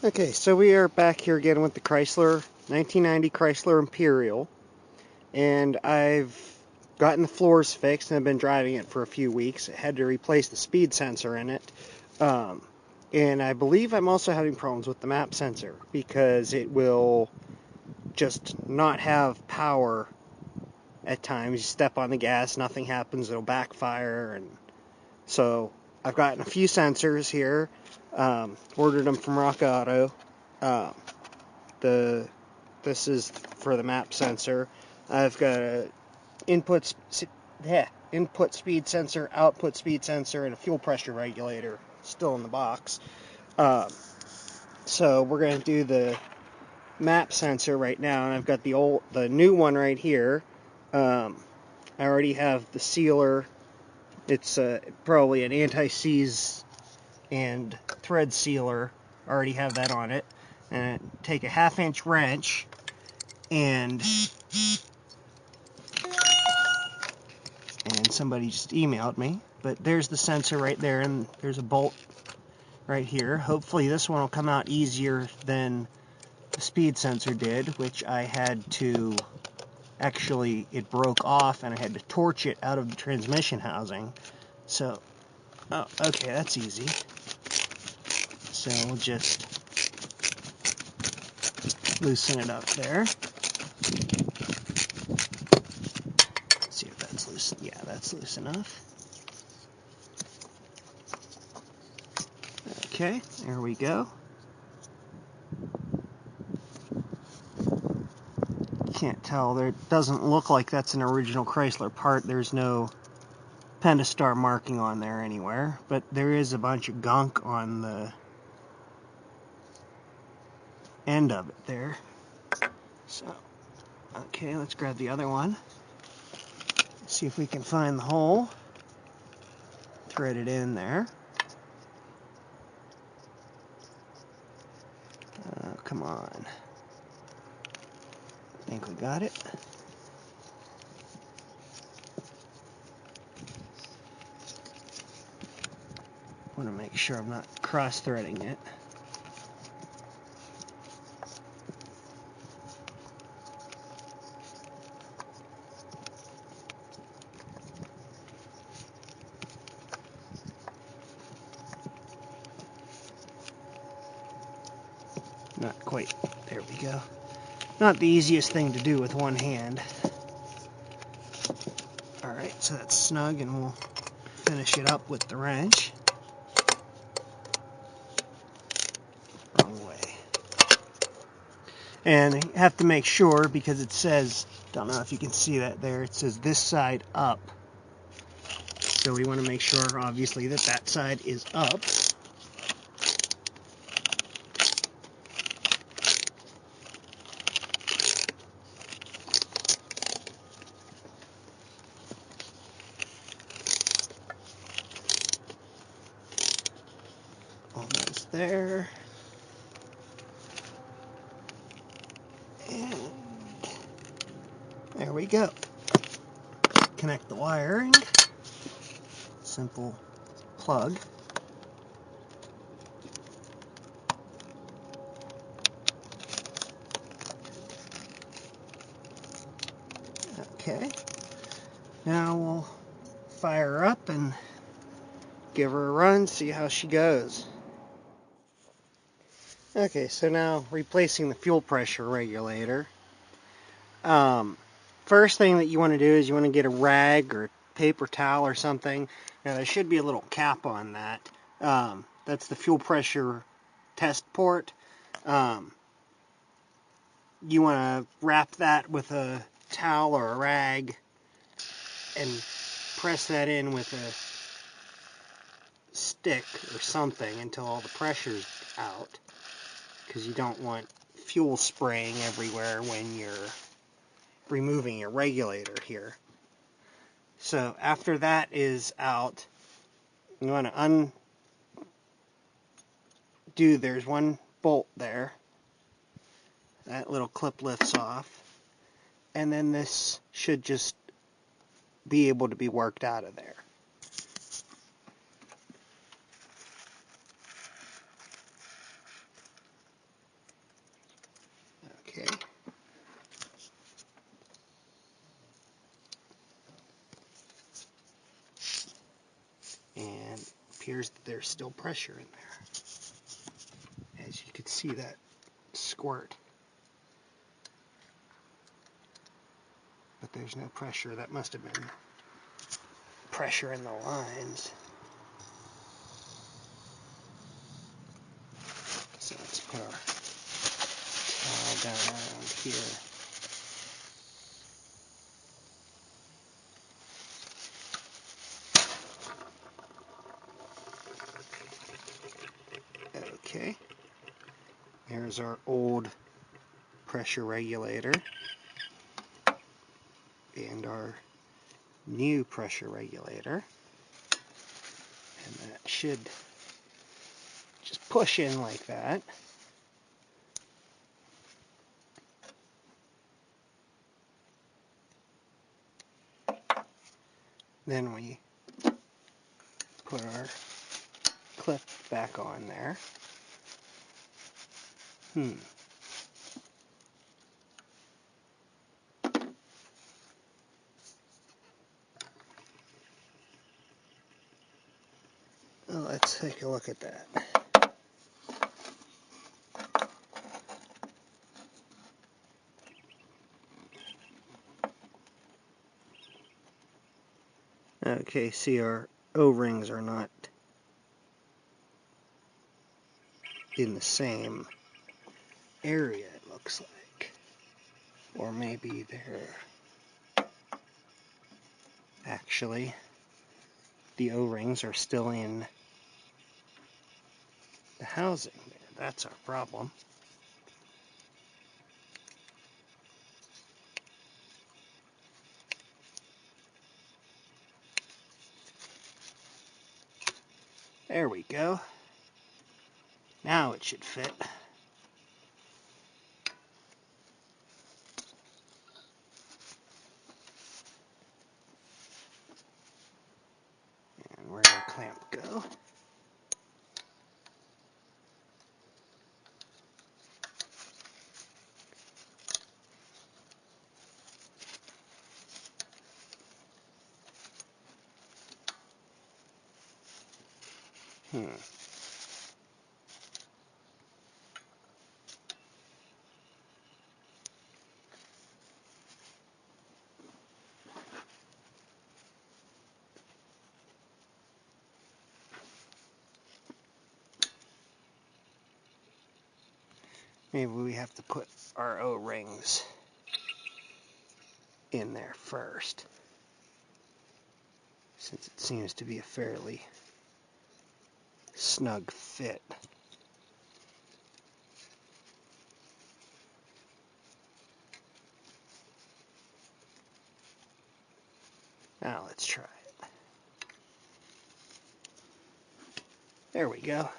Okay, so we are back here again with the Chrysler 1990 Chrysler Imperial, and I've gotten the floors fixed and I've been driving it for a few weeks. I had to replace the speed sensor in it, and I believe I'm also having problems with the map sensor because it will just not have power at times. You step on the gas, nothing happens, it'll backfire, and so I've gotten a few sensors here. Ordered them from Rock Auto. This is for the map sensor. I've got a input speed sensor, output speed sensor, and a fuel pressure regulator still in the box. So we're going to do the map sensor right now, and I've got the new one right here. I already have the sealer. It's probably an anti-seize and thread sealer. I already have that on it. And take a 1/2-inch wrench and somebody just emailed me, but there's the sensor right there, and there's a bolt right here. Hopefully this one will come out easier than the speed sensor did, which I had to actually, it broke off and I had to torch it out of the transmission housing. So, oh, okay, that's easy. So we'll just loosen it up there. See if that's loose. Yeah, that's loose enough. Okay, there we go. Can't tell. There doesn't look like that's an original Chrysler part. There's no Pentastar marking on there anywhere, but there is a bunch of gunk on the end of it there. So, okay, let's grab the other one. See if we can find the hole. Thread it in there. Come on. I think we got it. Want to make sure I'm not cross-threading it. Not quite. There we go. Not the easiest thing to do with one hand. Alright, so that's snug, and we'll finish it up with the wrench. Wrong way. And you have to make sure, because it says, don't know if you can see that there, it says this side up. So we want to make sure, obviously, that that side is up. Almost there. And there we go. Connect the wiring. Simple plug. Okay. Now we'll fire her up and give her a run, see how she goes. Okay, so now replacing the fuel pressure regulator. First thing that you want to do is you want to get a rag or paper towel or something. Now there should be a little cap on that. That's the fuel pressure test port. You want to wrap that with a towel or a rag and press that in with a stick or something until all the pressure's out, because you don't want fuel spraying everywhere when you're removing your regulator here. So after that is out, you want to undo, there's one bolt there. That little clip lifts off. And then this should just be able to be worked out of there. Okay. And it appears that there's still pressure in there. As you can see, that squirt. But there's no pressure. That must have been pressure in the lines. So let's put our towel down around here. Okay. There's our old pressure regulator and our new pressure regulator. And that should just push in like that. Then we put our clip back on there. Well, let's take a look at that. Okay, see, our O-rings are not in the same area, it looks like. Or maybe they're... Actually, the O-rings are still in the housing there. That's our problem. There we go. Now it should fit. And where'd our clamp go? Maybe we have to put our O-rings in there first, since it seems to be a fairly snug fit. Now let's try it. There we go.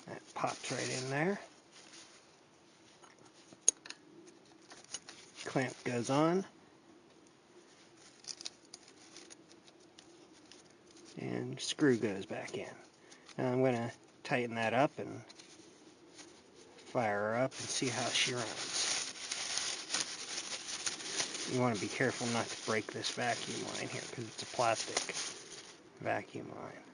That pops right in there. Clamp goes on. And screw goes back in. Now I'm going to tighten that up and fire her up and see how she runs. You want to be careful not to break this vacuum line here because it's a plastic vacuum line.